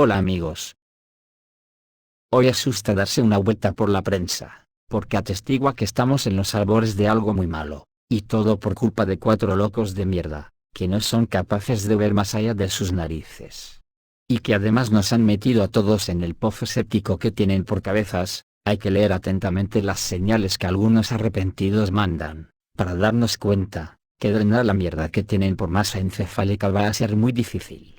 Hola amigos. Hoy asusta darse una vuelta por la prensa, porque atestigua que estamos en los albores de algo muy malo, y todo por culpa de 4 locos de mierda, que no son capaces de ver más allá de sus narices. Y que además nos han metido a todos en el pozo séptico que tienen por cabezas. Hay que leer atentamente las señales que algunos arrepentidos mandan, para darnos cuenta, que drenar la mierda que tienen por masa encefálica va a ser muy difícil.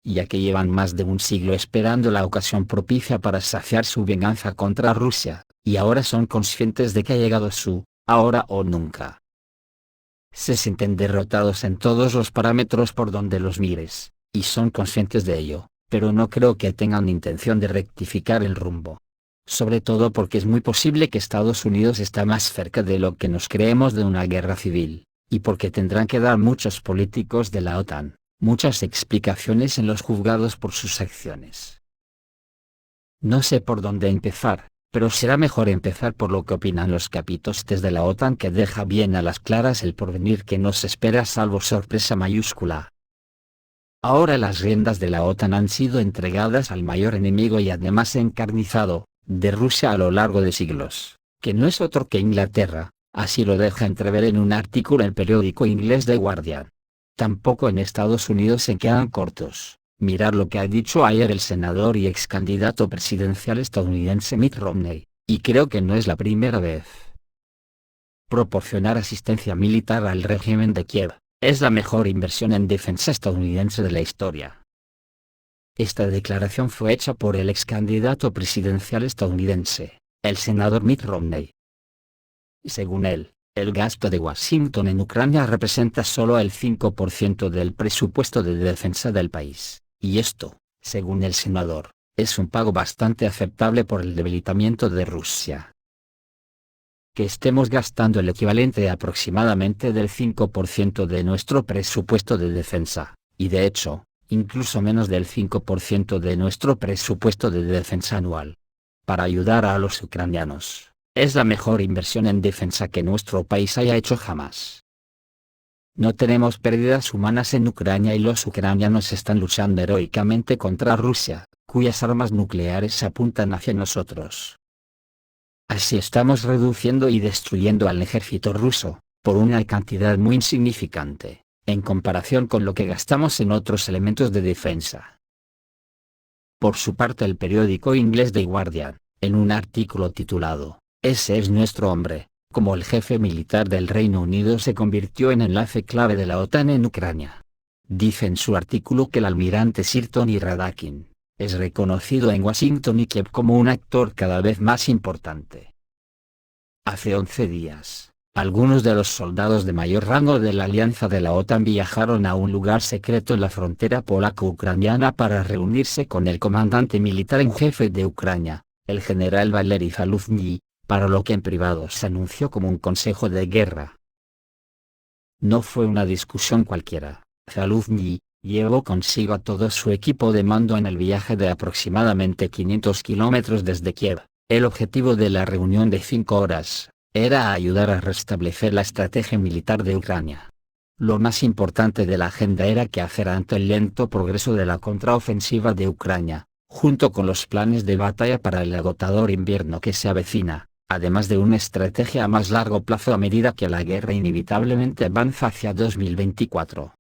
Ya que llevan más de un siglo esperando la ocasión propicia para saciar su venganza contra Rusia, y ahora son conscientes de que ha llegado su, ahora o nunca. Se sienten derrotados en todos los parámetros por donde los mires, y son conscientes de ello, pero no creo que tengan intención de rectificar el rumbo. Sobre todo porque es muy posible que Estados Unidos está más cerca de lo que nos creemos de una guerra civil, y porque tendrán que dar muchos políticos de la OTAN muchas explicaciones en los juzgados por sus acciones. No sé por dónde empezar, pero será mejor empezar por lo que opinan los capitostes de la OTAN, que deja bien a las claras el porvenir que nos espera salvo sorpresa mayúscula. Ahora las riendas de la OTAN han sido entregadas al mayor enemigo y además encarnizado, de Rusia a lo largo de siglos, que no es otro que Inglaterra, así lo deja entrever en un artículo en el periódico inglés The Guardian. Tampoco en Estados Unidos se quedan cortos. Mirad lo que ha dicho ayer el senador y ex candidato presidencial estadounidense Mitt Romney, y creo que no es la primera vez. Proporcionar asistencia militar al régimen de Kiev es la mejor inversión en defensa estadounidense de la historia. Esta declaración fue hecha por el ex candidato presidencial estadounidense, el senador Mitt Romney. Según él, el gasto de Washington en Ucrania representa solo el 5% del presupuesto de defensa del país, y esto, según el senador, es un pago bastante aceptable por el debilitamiento de Rusia. Que estemos gastando el equivalente aproximadamente del 5% de nuestro presupuesto de defensa, y de hecho, incluso menos del 5% de nuestro presupuesto de defensa anual, para ayudar a los ucranianos. Es la mejor inversión en defensa que nuestro país haya hecho jamás. No tenemos pérdidas humanas en Ucrania y los ucranianos están luchando heroicamente contra Rusia, cuyas armas nucleares apuntan hacia nosotros. Así estamos reduciendo y destruyendo al ejército ruso, por una cantidad muy insignificante, en comparación con lo que gastamos en otros elementos de defensa. Por su parte, el periódico inglés The Guardian, en un artículo titulado "Ese es nuestro hombre", como el jefe militar del Reino Unido se convirtió en enlace clave de la OTAN en Ucrania. Dice en su artículo que el almirante Sir Tony Radakin es reconocido en Washington y Kiev como un actor cada vez más importante. Hace 11 días, algunos de los soldados de mayor rango de la alianza de la OTAN viajaron a un lugar secreto en la frontera polaco-ucraniana para reunirse con el comandante militar en jefe de Ucrania, el general Valery Zaluzhnyi, para lo que en privado se anunció como un consejo de guerra. No fue una discusión cualquiera. Zaluzhnyi llevó consigo a todo su equipo de mando en el viaje de aproximadamente 500 kilómetros desde Kiev. El objetivo de la reunión de 5 horas era ayudar a restablecer la estrategia militar de Ucrania. Lo más importante de la agenda era qué hacer ante el lento progreso de la contraofensiva de Ucrania, junto con los planes de batalla para el agotador invierno que se avecina, además de una estrategia a más largo plazo a medida que la guerra inevitablemente avanza hacia 2024.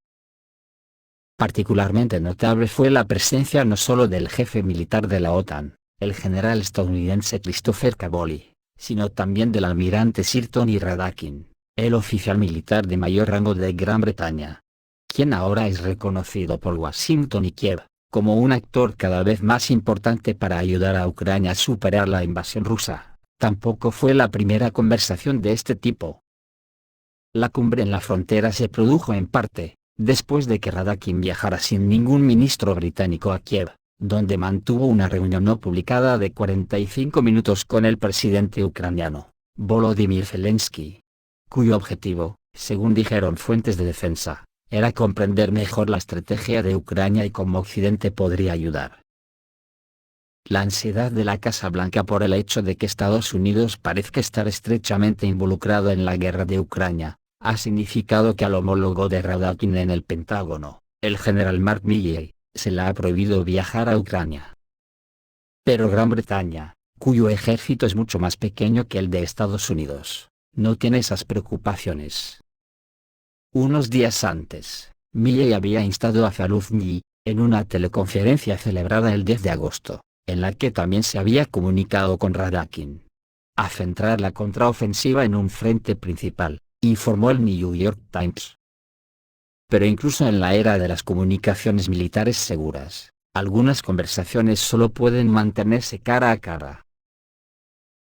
Particularmente notable fue la presencia no solo del jefe militar de la OTAN, el general estadounidense Christopher Caboli, sino también del almirante Sir Tony Radakin, el oficial militar de mayor rango de Gran Bretaña, quien ahora es reconocido por Washington y Kiev como un actor cada vez más importante para ayudar a Ucrania a superar la invasión rusa. Tampoco fue la primera conversación de este tipo. La cumbre en la frontera se produjo en parte, después de que Radakin viajara sin ningún ministro británico a Kiev, donde mantuvo una reunión no publicada de 45 minutos con el presidente ucraniano, Volodymyr Zelensky, cuyo objetivo, según dijeron fuentes de defensa, era comprender mejor la estrategia de Ucrania y cómo Occidente podría ayudar. La ansiedad de la Casa Blanca por el hecho de que Estados Unidos parezca estar estrechamente involucrado en la guerra de Ucrania, ha significado que al homólogo de Radakin en el Pentágono, el general Mark Milley, se le ha prohibido viajar a Ucrania. Pero Gran Bretaña, cuyo ejército es mucho más pequeño que el de Estados Unidos, no tiene esas preocupaciones. Unos días antes, Milley había instado a Zaluzhnyi, en una teleconferencia celebrada el 10 de agosto, en la que también se había comunicado con Radakin, a centrar la contraofensiva en un frente principal, informó el New York Times. Pero incluso en la era de las comunicaciones militares seguras, algunas conversaciones solo pueden mantenerse cara a cara.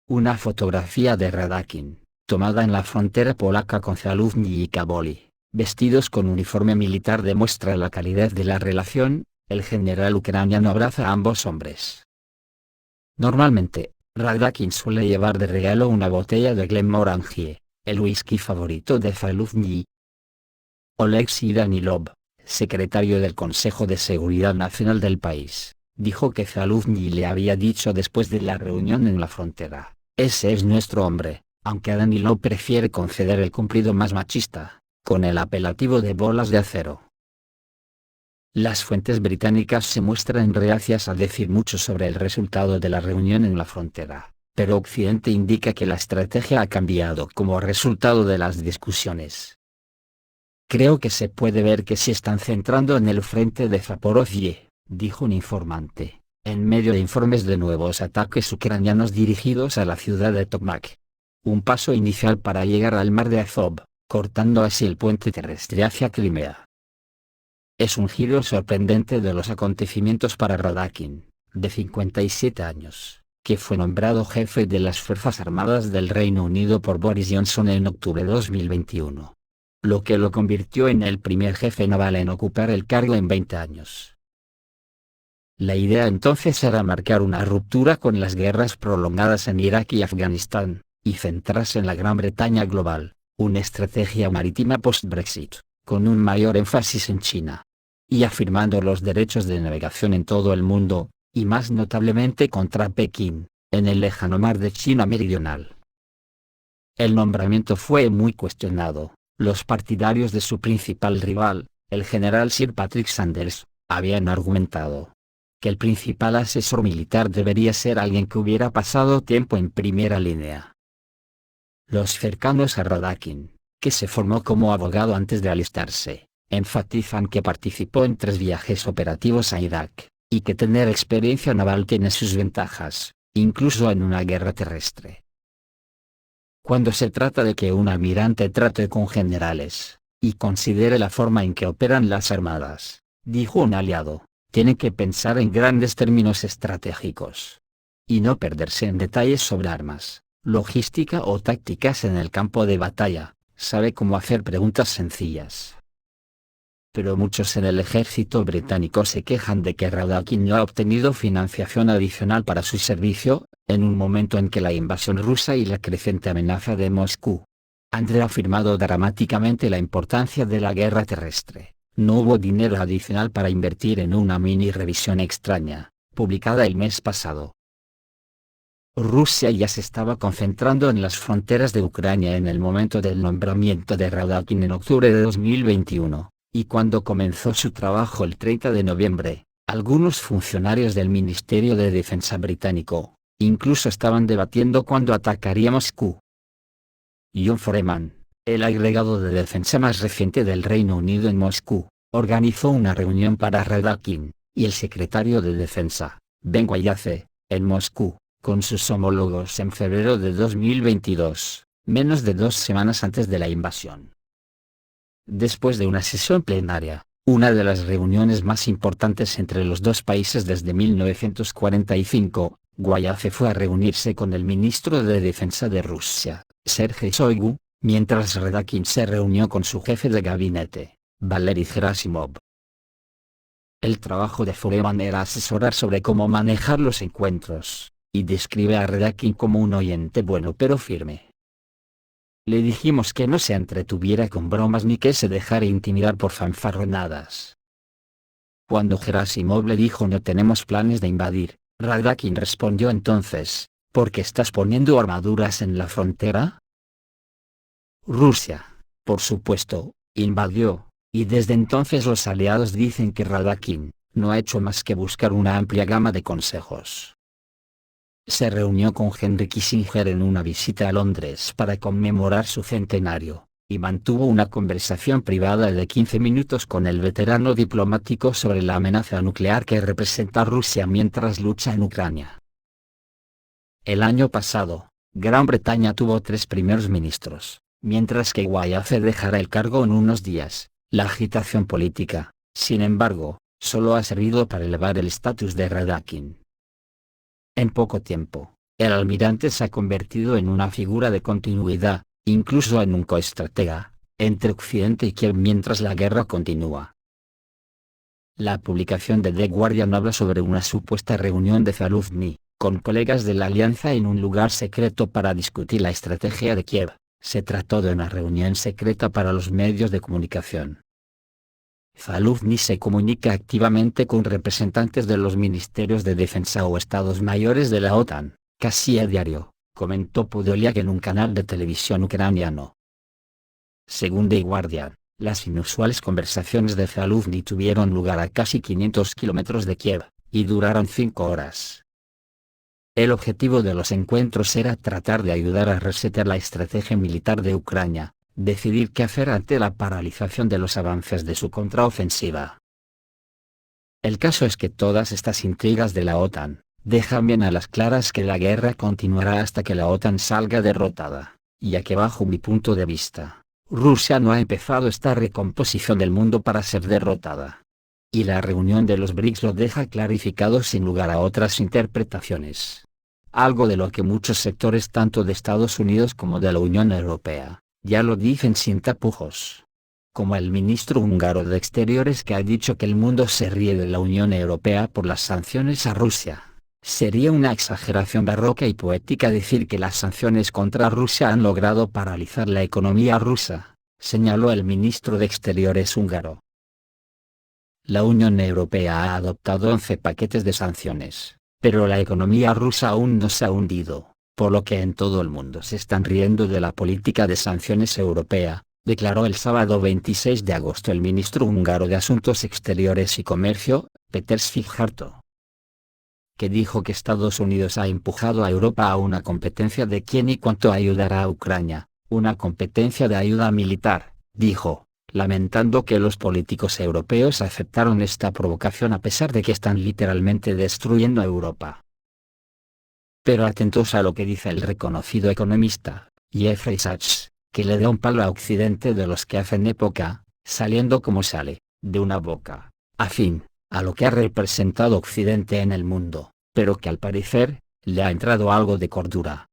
Una fotografía de Radakin, tomada en la frontera polaca con Zaluzhnyi y Kabuli, vestidos con uniforme militar, demuestra la calidez de la relación. El general ucraniano abraza a ambos hombres. Normalmente, Radakin suele llevar de regalo una botella de Glenmorangie, el whisky favorito de Zaluzhnyi. Oleksiy Danilov, secretario del Consejo de Seguridad Nacional del país, dijo que Zaluzhnyi le había dicho después de la reunión en la frontera: "Ese es nuestro hombre", aunque Danilov prefiere conceder el cumplido más machista, con el apelativo de bolas de acero. Las fuentes británicas se muestran reacias a decir mucho sobre el resultado de la reunión en la frontera, pero Occidente indica que la estrategia ha cambiado como resultado de las discusiones. "Creo que se puede ver que se están centrando en el frente de Zaporozhye", dijo un informante, en medio de informes de nuevos ataques ucranianos dirigidos a la ciudad de Tokmak. Un paso inicial para llegar al mar de Azov, cortando así el puente terrestre hacia Crimea. Es un giro sorprendente de los acontecimientos para Radakin, de 57 años, que fue nombrado jefe de las Fuerzas Armadas del Reino Unido por Boris Johnson en octubre de 2021. Lo que lo convirtió en el primer jefe naval en ocupar el cargo en 20 años. La idea entonces era marcar una ruptura con las guerras prolongadas en Irak y Afganistán, y centrarse en la Gran Bretaña global, una estrategia marítima post-Brexit, con un mayor énfasis en China, y afirmando los derechos de navegación en todo el mundo, y más notablemente contra Pekín, en el lejano mar de China Meridional. El nombramiento fue muy cuestionado. Los partidarios de su principal rival, el general Sir Patrick Sanders, habían argumentado que el principal asesor militar debería ser alguien que hubiera pasado tiempo en primera línea. Los cercanos a Radakin, que se formó como abogado antes de alistarse, enfatizan que participó en 3 viajes operativos a Irak, y que tener experiencia naval tiene sus ventajas, incluso en una guerra terrestre. Cuando se trata de que un almirante trate con generales, y considere la forma en que operan las armadas, dijo un aliado, tiene que pensar en grandes términos estratégicos. Y no perderse en detalles sobre armas, logística o tácticas en el campo de batalla. Sabe cómo hacer preguntas sencillas. Pero muchos en el ejército británico se quejan de que Radakin no ha obtenido financiación adicional para su servicio, en un momento en que la invasión rusa y la creciente amenaza de Moscú han reafirmado dramáticamente la importancia de la guerra terrestre. No hubo dinero adicional para invertir en una mini revisión extraña, publicada el mes pasado. Rusia ya se estaba concentrando en las fronteras de Ucrania en el momento del nombramiento de Radakin en octubre de 2021. Y cuando comenzó su trabajo el 30 de noviembre, algunos funcionarios del Ministerio de Defensa británico, incluso estaban debatiendo cuándo atacaría Moscú. John Foreman, el agregado de defensa más reciente del Reino Unido en Moscú, organizó una reunión para Radakin, y el secretario de Defensa, Ben Wayace, en Moscú, con sus homólogos en febrero de 2022, menos de 2 semanas antes de la invasión. Después de una sesión plenaria, una de las reuniones más importantes entre los dos países desde 1945, Wayace fue a reunirse con el ministro de Defensa de Rusia, Sergei Shoigu, mientras Radakin se reunió con su jefe de gabinete, Valery Gerasimov. El trabajo de Foreman era asesorar sobre cómo manejar los encuentros, y describe a Radakin como un oyente bueno pero firme. Le dijimos que no se entretuviera con bromas ni que se dejara intimidar por fanfarronadas. Cuando Gerasimov le dijo no tenemos planes de invadir, Radakin respondió entonces, ¿por qué estás poniendo armaduras en la frontera? Rusia, por supuesto, invadió, y desde entonces los aliados dicen que Radakin, no ha hecho más que buscar una amplia gama de consejos. Se reunió con Henry Kissinger en una visita a Londres para conmemorar su centenario, y mantuvo una conversación privada de 15 minutos con el veterano diplomático sobre la amenaza nuclear que representa Rusia mientras lucha en Ucrania. El año pasado, Gran Bretaña tuvo 3 primeros ministros, mientras que Wyatt dejará el cargo en unos días. La agitación política, sin embargo, solo ha servido para elevar el estatus de Radakin. En poco tiempo, el almirante se ha convertido en una figura de continuidad, incluso en un coestratega, entre Occidente y Kiev mientras la guerra continúa. La publicación de The Guardian habla sobre una supuesta reunión de Zaluzny, con colegas de la alianza en un lugar secreto para discutir la estrategia de Kiev. Se trató de una reunión secreta para los medios de comunicación. Zaluzny se comunica activamente con representantes de los ministerios de defensa o estados mayores de la OTAN, casi a diario, comentó Podolyak en un canal de televisión ucraniano. Según The Guardian, las inusuales conversaciones de Zaluzny tuvieron lugar a casi 500 kilómetros de Kiev, y duraron 5 horas. El objetivo de los encuentros era tratar de ayudar a resetear la estrategia militar de Ucrania, decidir qué hacer ante la paralización de los avances de su contraofensiva. El caso es que todas estas intrigas de la OTAN dejan bien a las claras que la guerra continuará hasta que la OTAN salga derrotada, ya que bajo mi punto de vista, Rusia no ha empezado esta recomposición del mundo para ser derrotada. Y la reunión de los BRICS lo deja clarificado sin lugar a otras interpretaciones. Algo de lo que muchos sectores tanto de Estados Unidos como de la Unión Europea, ya lo dicen sin tapujos. Como el ministro húngaro de Exteriores que ha dicho que el mundo se ríe de la Unión Europea por las sanciones a Rusia. Sería una exageración barroca y poética decir que las sanciones contra Rusia han logrado paralizar la economía rusa, señaló el ministro de Exteriores húngaro. La Unión Europea ha adoptado 11 paquetes de sanciones, pero la economía rusa aún no se ha hundido, por lo que en todo el mundo se están riendo de la política de sanciones europea, declaró el sábado 26 de agosto el ministro húngaro de Asuntos Exteriores y Comercio, Péter Szijjártó, que dijo que Estados Unidos ha empujado a Europa a una competencia de quién y cuánto ayudará a Ucrania, una competencia de ayuda militar, dijo, lamentando que los políticos europeos aceptaron esta provocación a pesar de que están literalmente destruyendo a Europa. Pero atentos a lo que dice el reconocido economista, Jeffrey Sachs, que le da un palo a Occidente de los que hacen época, saliendo como sale, de una boca, afín, a lo que ha representado Occidente en el mundo, pero que al parecer, le ha entrado algo de cordura.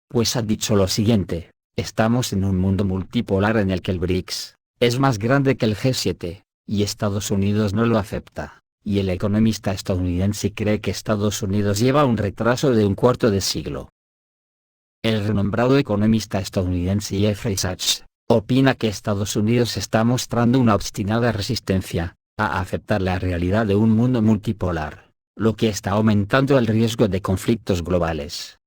Pues ha dicho lo siguiente: estamos en un mundo multipolar en el que el BRICS es más grande que el G7, y Estados Unidos no lo acepta, y el economista estadounidense cree que Estados Unidos lleva un retraso de un cuarto de siglo. El renombrado economista estadounidense Jeffrey Sachs opina que Estados Unidos está mostrando una obstinada resistencia a aceptar la realidad de un mundo multipolar, lo que está aumentando el riesgo de conflictos globales.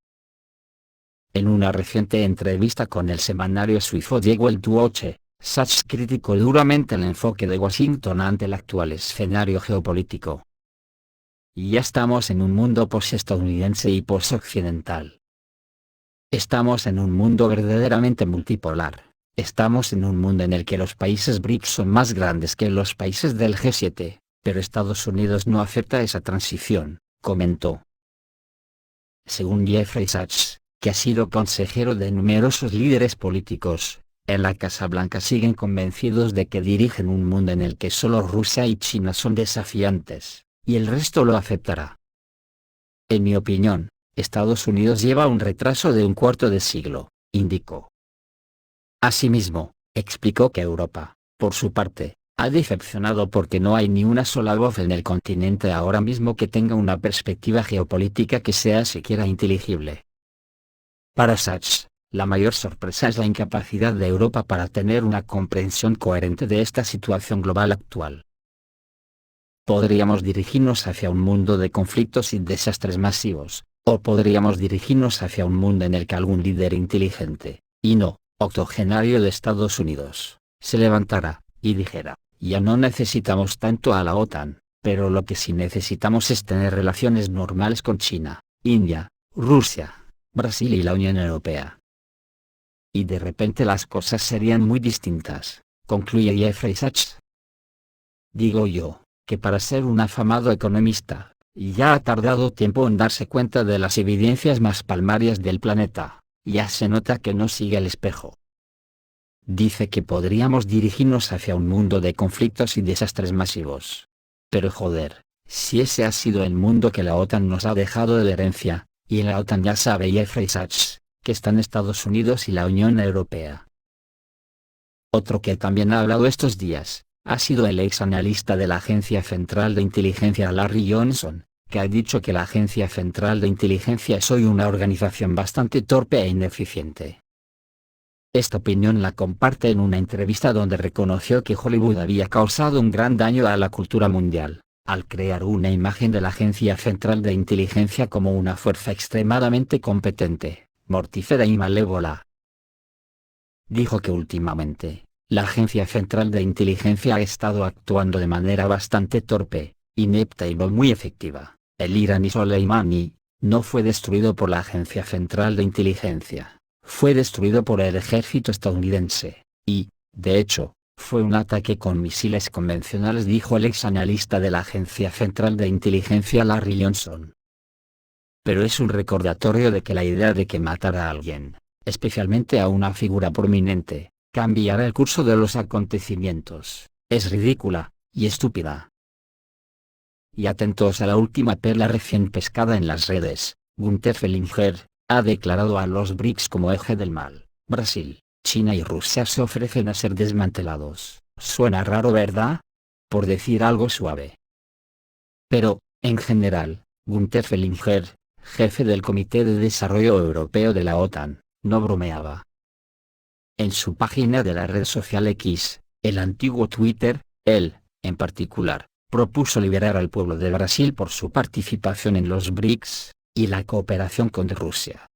En una reciente entrevista con el semanario suizo Die Weltwoche, Sachs criticó duramente el enfoque de Washington ante el actual escenario geopolítico. Ya estamos en un mundo post-estadounidense y post-occidental. Estamos en un mundo verdaderamente multipolar. Estamos en un mundo en el que los países BRICS son más grandes que los países del G7, pero Estados Unidos no acepta esa transición, comentó. Según Jeffrey Sachs, que ha sido consejero de numerosos líderes políticos, en la Casa Blanca siguen convencidos de que dirigen un mundo en el que solo Rusia y China son desafiantes, y el resto lo aceptará. En mi opinión, Estados Unidos lleva un retraso de un cuarto de siglo, indicó. Asimismo, explicó que Europa, por su parte, ha decepcionado porque no hay ni una sola voz en el continente ahora mismo que tenga una perspectiva geopolítica que sea siquiera inteligible. Para Sachs, la mayor sorpresa es la incapacidad de Europa para tener una comprensión coherente de esta situación global actual. Podríamos dirigirnos hacia un mundo de conflictos y desastres masivos, o podríamos dirigirnos hacia un mundo en el que algún líder inteligente, y no octogenario de Estados Unidos, se levantara y dijera: ya no necesitamos tanto a la OTAN, pero lo que sí necesitamos es tener relaciones normales con China, India, Rusia, Brasil y la Unión Europea. Y de repente las cosas serían muy distintas, concluye Jeffrey Sachs. Digo yo, que para ser un afamado economista, ya ha tardado tiempo en darse cuenta de las evidencias más palmarias del planeta, ya se nota que no sigue el espejo. Dice que podríamos dirigirnos hacia un mundo de conflictos y desastres masivos. Pero joder, si ese ha sido el mundo que la OTAN nos ha dejado de herencia, y en la OTAN ya sabe Jeffrey Sachs, que están Estados Unidos y la Unión Europea. Otro que también ha hablado estos días, ha sido el ex analista de la Agencia Central de Inteligencia Larry Johnson, que ha dicho que la Agencia Central de Inteligencia es hoy una organización bastante torpe e ineficiente. Esta opinión la comparte en una entrevista donde reconoció que Hollywood había causado un gran daño a la cultura mundial, al crear una imagen de la Agencia Central de Inteligencia como una fuerza extremadamente competente, mortífera y malévola. Dijo que últimamente, la Agencia Central de Inteligencia ha estado actuando de manera bastante torpe, inepta y no muy efectiva. El iraní Soleimani no fue destruido por la Agencia Central de Inteligencia, fue destruido por el ejército estadounidense, y, de hecho, fue un ataque con misiles convencionales, dijo el ex analista de la Agencia Central de Inteligencia Larry Johnson. Pero es un recordatorio de que la idea de que matar a alguien, especialmente a una figura prominente, cambiará el curso de los acontecimientos, es ridícula, y estúpida. Y atentos a la última perla recién pescada en las redes, Gunther Fellinger ha declarado a los BRICS como eje del mal. Brasil, China y Rusia se ofrecen a ser desmantelados. Suena raro, ¿verdad? Por decir algo suave. Pero, en general, Gunther Fellinger, jefe del Comité de Desarrollo Europeo de la OTAN, no bromeaba. En su página de la red social X, el antiguo Twitter, él, en particular, propuso liberar al pueblo de Brasil por su participación en los BRICS, y la cooperación con Rusia.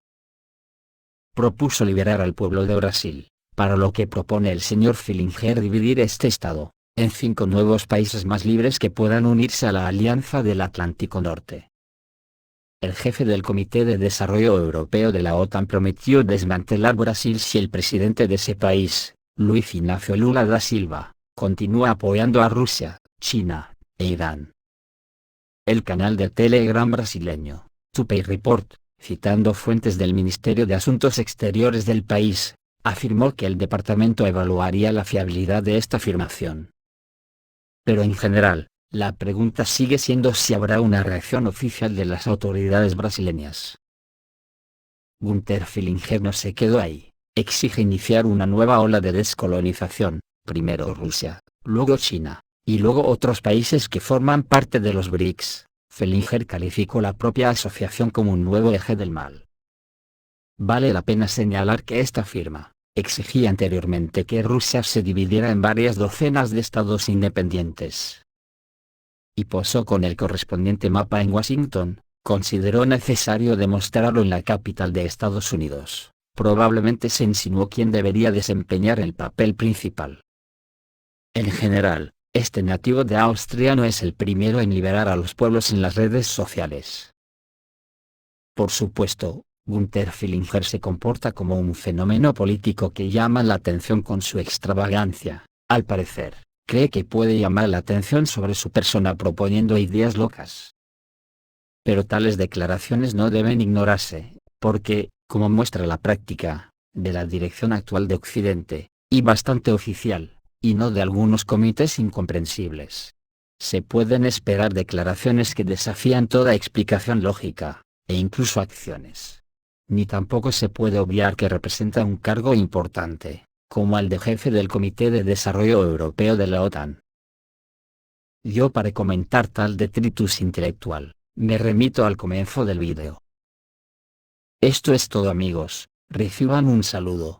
Propuso liberar al pueblo de Brasil, para lo que propone el señor Fellinger dividir este estado, en 5 nuevos países más libres que puedan unirse a la Alianza del Atlántico Norte. El jefe del Comité de Desarrollo Europeo de la OTAN prometió desmantelar Brasil si el presidente de ese país, Luiz Inácio Lula da Silva, continúa apoyando a Rusia, China, e Irán. El canal de Telegram brasileño, Tupay Report, citando fuentes del Ministerio de Asuntos Exteriores del país, afirmó que el departamento evaluaría la fiabilidad de esta afirmación. Pero en general, la pregunta sigue siendo si habrá una reacción oficial de las autoridades brasileñas. Gunther Fellinger no se quedó ahí, exige iniciar una nueva ola de descolonización, primero Rusia, luego China, y luego otros países que forman parte de los BRICS. Fellinger calificó la propia asociación como un nuevo eje del mal. Vale la pena señalar que esta firma exigía anteriormente que Rusia se dividiera en varias docenas de estados independientes. Y posó con el correspondiente mapa en Washington, consideró necesario demostrarlo en la capital de Estados Unidos. Probablemente se insinuó quién debería desempeñar el papel principal. En general, este nativo de Austria no es el primero en liberar a los pueblos en las redes sociales. Por supuesto, Gunther Fellinger se comporta como un fenómeno político que llama la atención con su extravagancia. Al parecer, cree que puede llamar la atención sobre su persona proponiendo ideas locas. Pero tales declaraciones no deben ignorarse, porque, como muestra la práctica, de la dirección actual de Occidente, y bastante oficial, y no de algunos comités incomprensibles, se pueden esperar declaraciones que desafían toda explicación lógica, e incluso acciones. Ni tampoco se puede obviar que representa un cargo importante, como el de jefe del Comité de Desarrollo Europeo de la OTAN. Yo, para comentar tal detritus intelectual, me remito al comienzo del vídeo. Esto es todo, amigos, reciban un saludo.